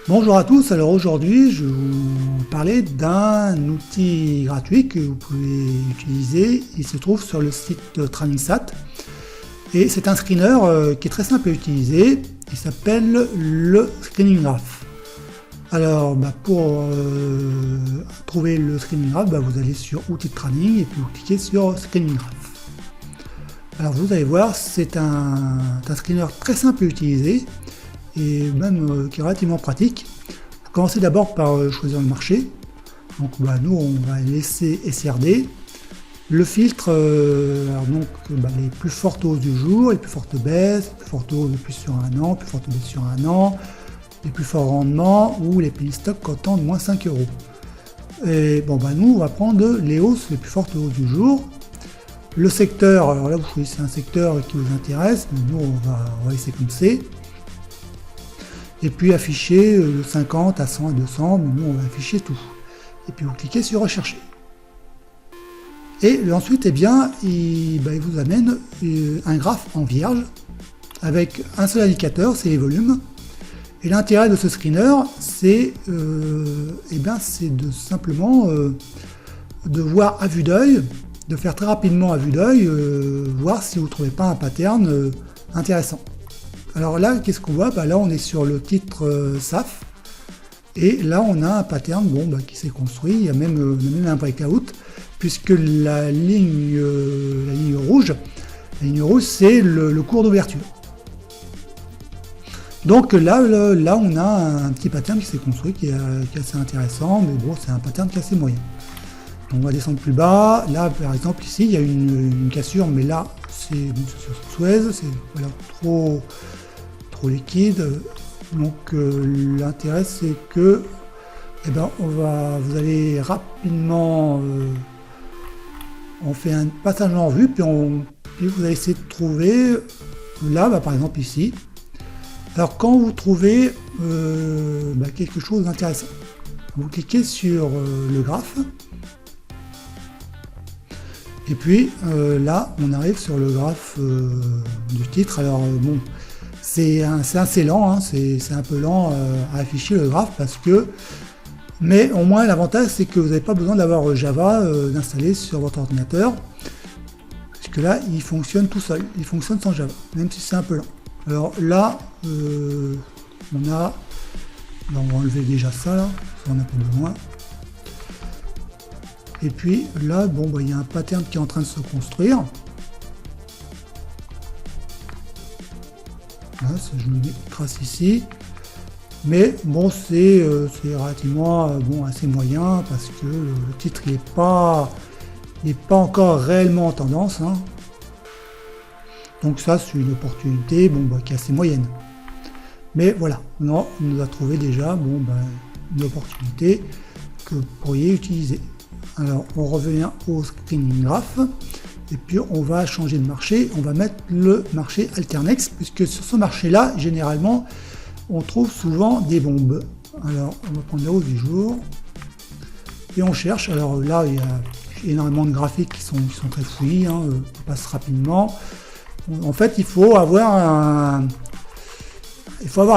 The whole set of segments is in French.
Bonjour à tous, alors aujourd'hui je vais vous parler d'un outil gratuit que vous pouvez utiliser. Il se trouve sur le site de TrainingSat et c'est un screener qui est très simple à utiliser. Il s'appelle le Screening Graph. Alors pour trouver le Screening Graph, vous allez sur outils de training et puis vous cliquez sur Screening Graph. Alors vous allez voir, c'est un screener très simple à utiliser et même qui est relativement pratique. Vous commencez d'abord par choisir le marché. Donc nous on va laisser SRD. Le filtre, les plus fortes hausses du jour, les plus fortes baisses, les plus fortes hausses depuis sur un an, les plus fortes baisses sur un an, les plus forts rendements ou les penny stocks cotant de moins 5 euros. Et nous on va prendre les hausses, les plus fortes hausses du jour. Le secteur, alors là vous choisissez un secteur qui vous intéresse, mais nous on va laisser comme c'est. Et puis afficher de 50 à 100 à 200, mais nous on va afficher tout. Et puis vous cliquez sur rechercher. Et ensuite, il vous amène un graphe en vierge avec un seul indicateur, c'est les volumes. Et l'intérêt de ce screener, c'est de simplement de voir à vue d'œil, de faire très rapidement à vue d'œil, voir si vous ne trouvez pas un pattern intéressant. Alors là, qu'est-ce qu'on voit? Là, on est sur le titre SAF, et là, on a un pattern qui s'est construit. Il y a même un breakout, puisque la ligne rouge, c'est le cours d'ouverture. Donc là, on a un petit pattern qui s'est construit, qui est assez intéressant, mais c'est un pattern qui est assez moyen. Donc on va descendre plus bas. Là, par exemple, ici, il y a une cassure, mais là, c'est sur Suez, c'est trop liquide. Donc l'intérêt, c'est que vous allez rapidement, on fait un passage en revue, puis vous allez essayer de trouver là, par exemple ici. Alors quand vous trouvez quelque chose d'intéressant, vous cliquez sur le graphe. Et puis là, on arrive sur le graphe du titre. Alors c'est assez lent, c'est un peu lent à afficher le graphe mais au moins l'avantage c'est que vous n'avez pas besoin d'avoir Java d'installer sur votre ordinateur, puisque là il fonctionne tout seul, il fonctionne sans Java, même si c'est un peu lent. Alors là, on va enlever déjà ça, là, ça on a pas besoin. Et puis là, il y a un pattern qui est en train de se construire. Là, je me trace ici. Mais c'est relativement assez moyen, parce que le titre il n'est pas encore réellement en tendance. Donc ça, c'est une opportunité qui est assez moyenne. Mais voilà, on nous a trouvé déjà une opportunité que vous pourriez utiliser. Alors on revient au Screening Graph, et puis on va changer de marché, on va mettre le marché Alternex, puisque sur ce marché-là, généralement, on trouve souvent des bombes. Alors on va prendre la hausse du jour, et on cherche. Alors là, il y a énormément de graphiques qui sont très fouillis, on passe rapidement. En fait, il faut avoir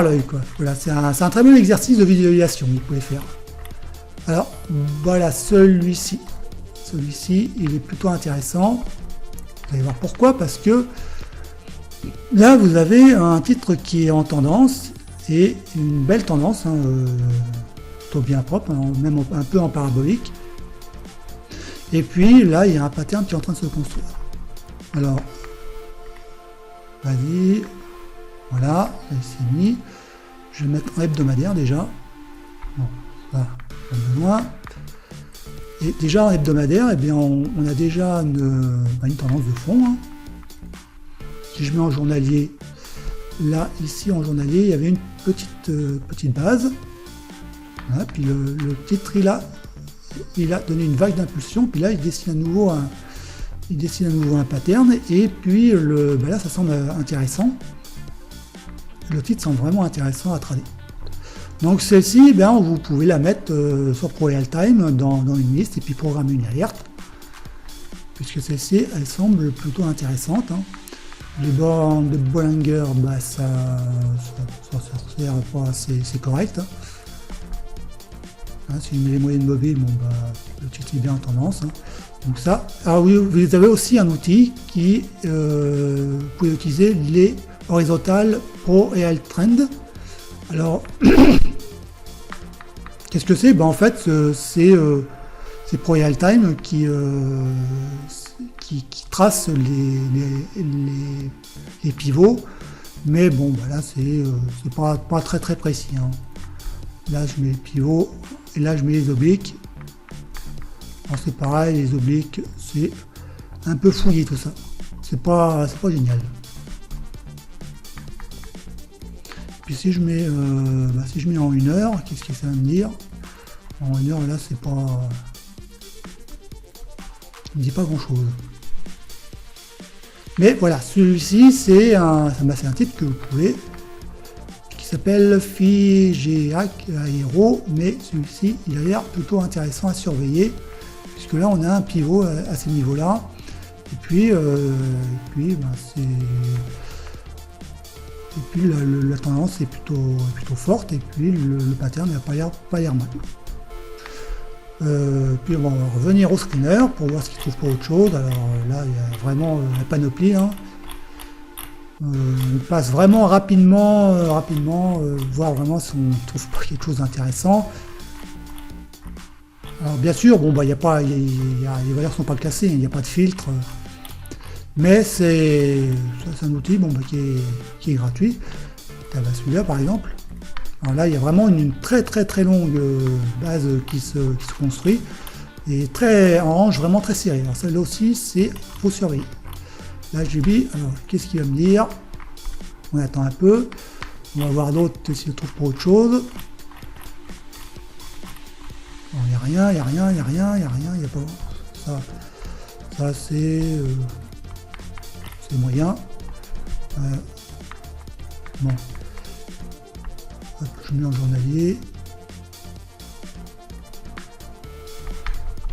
l'œil, quoi. Voilà, c'est un très bon exercice de visualisation que vous pouvez faire. Alors voilà, celui-ci, il est plutôt intéressant. Vous allez voir pourquoi, parce que là vous avez un titre qui est en tendance, et une belle tendance, plutôt bien propre, même un peu en parabolique. Et puis là il y a un pattern qui est en train de se construire. Alors vas-y, voilà, c'est mis. Je vais mettre en hebdomadaire déjà. Voilà. Besoin. Et déjà en hebdomadaire, on a déjà une tendance de fond. Si je mets en journalier, là ici en journalier, il y avait une petite base. Voilà, puis le titre il a donné une vague d'impulsion, puis là il dessine à nouveau un pattern, et puis là ça semble intéressant. Le titre semble vraiment intéressant à trader. Donc celle-ci, vous pouvez la mettre sur ProRealTime dans une liste, et puis programmer une alerte, puisque celle-ci, elle semble plutôt intéressante. Les bandes de Bollinger, bah ça sert pas, c'est correct. Hein, si je mets les moyennes mobiles, bon bah le titre est bien en tendance. Hein. Donc ça. Alors oui, vous avez aussi un outil qui vous pouvez utiliser les horizontales Pro et Alt Trend. Alors qu'est-ce que c'est? Ben en fait c'est Pro et Alt Time qui trace les pivots, mais bon bah là c'est pas très précis. Hein. Là je mets les pivots et là je mets les obliques. Alors c'est pareil, les obliques c'est un peu fouillé tout ça, c'est pas génial. Puis si je mets en 1 heure, qu'est-ce que ça va me dire? En 1 heure là c'est pas, il me dit pas grand chose. Mais voilà, celui-ci c'est un titre que vous pouvez, qui s'appelle Figeac Aero, mais celui-ci il a l'air plutôt intéressant à surveiller, puisque là on a un pivot à ces niveaux-là, et puis la tendance est plutôt forte, et puis le pattern n'a pas l'air mal. Puis on va revenir au screener pour voir ce qu'il trouve pour autre chose. Alors là il y a vraiment la panoplie. Hein. On passe vraiment rapidement, voir vraiment si on trouve pas quelque chose d'intéressant. Alors bien sûr, bon bah les valeurs sont pas classées, il n'y a pas de filtre, mais c'est un outil bon, bah, qui est gratuit. Celui-là par exemple. Alors là il y a vraiment une très longue base qui se construit, et en range vraiment très serré. Alors celle-là aussi faut surveiller. Là j'ai mis, alors qu'est-ce qu'il va me dire? On attend un peu, on va voir d'autres s'il trouve pour autre chose. Il n'y a rien, il n'y a pas. Ça c'est moyen. Bon. Hop, je mets en journalier.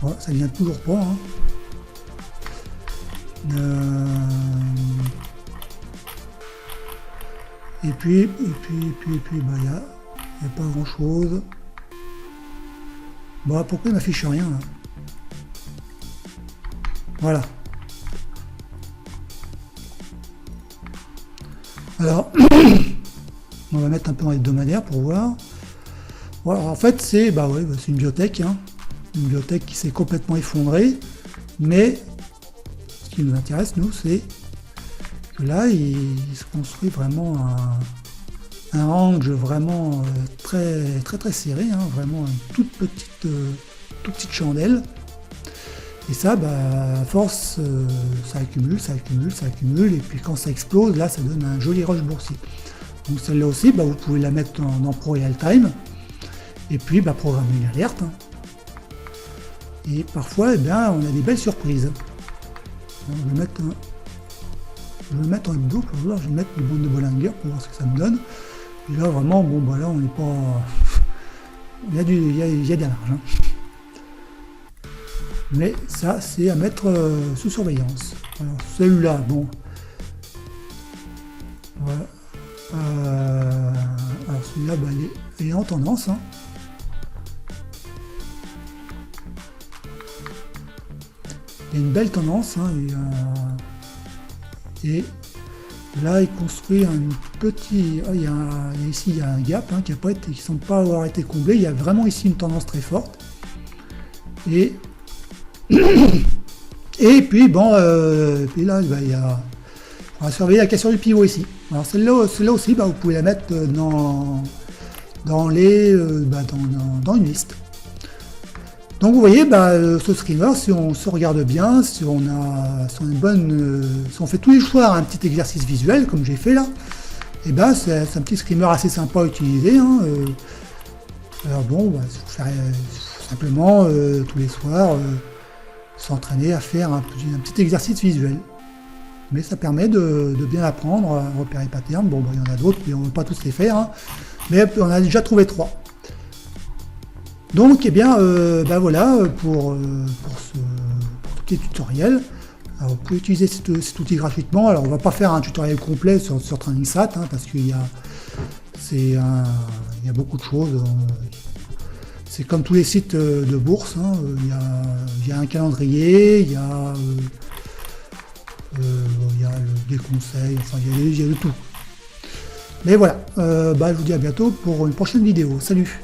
Oh, ça vient toujours pas. Hein. Et puis, bah, y a pas grand chose. Bah, pourquoi il m'affiche rien là? Voilà. Alors, on va mettre un peu dans l'hebdomadaire pour voir. Voilà, en fait, c'est une bibliothèque, hein. Une bibliothèque qui s'est complètement effondrée, mais ce qui nous intéresse, nous, c'est que là, il se construit vraiment un range vraiment très serré, hein, vraiment une toute petite chandelle. Et ça, bah, à force, ça accumule, et puis quand ça explose, là, ça donne un joli rush boursier. Donc celle-là aussi, bah, vous pouvez la mettre dans Pro et Alt Time, et puis bah, programmer une alerte. Hein. Et parfois, eh bien, on a des belles surprises. Alors, je vais le mettre en hebdo pour voir, je vais mettre les bandes de Bollinger pour voir ce que ça me donne. Et là, vraiment, bon, bah là, on n'est pas... Il y a de la marge. Hein. Mais ça, c'est à mettre sous surveillance. Alors, celui-là, bon... Voilà. Alors, celui-là, bah, il est en tendance. Hein. Il y a une belle tendance. Hein, et là, il construit un petit... ici, il y a un gap hein, qui ne semble pas avoir été comblé. Il y a vraiment ici une tendance très forte. Et puis, bon, puis là, on va surveiller la question du pivot ici. Alors, celle-là aussi, bah, vous pouvez la mettre dans une liste. Donc vous voyez, bah, ce screener, si on se regarde bien, si on fait tous les soirs un petit exercice visuel, comme j'ai fait là, et ben c'est un petit screener assez sympa à utiliser. Hein, alors bon, bah, faut simplement tous les soirs s'entraîner à faire un petit exercice visuel. Mais ça permet de bien apprendre à repérer les patterns. Bon, bah, il y en a d'autres, mais on ne va pas tous les faire. Hein, mais on a déjà trouvé 3. Donc, eh bien, voilà pour ce petit tutoriel. Alors, vous pouvez utiliser cet outil gratuitement. Alors on va pas faire un tutoriel complet sur TradingSat, hein, parce qu'il y a beaucoup de choses. C'est comme tous les sites de bourse, hein. Il y a un calendrier, il y a des conseils, enfin il y a de tout. Mais voilà, je vous dis à bientôt pour une prochaine vidéo. Salut!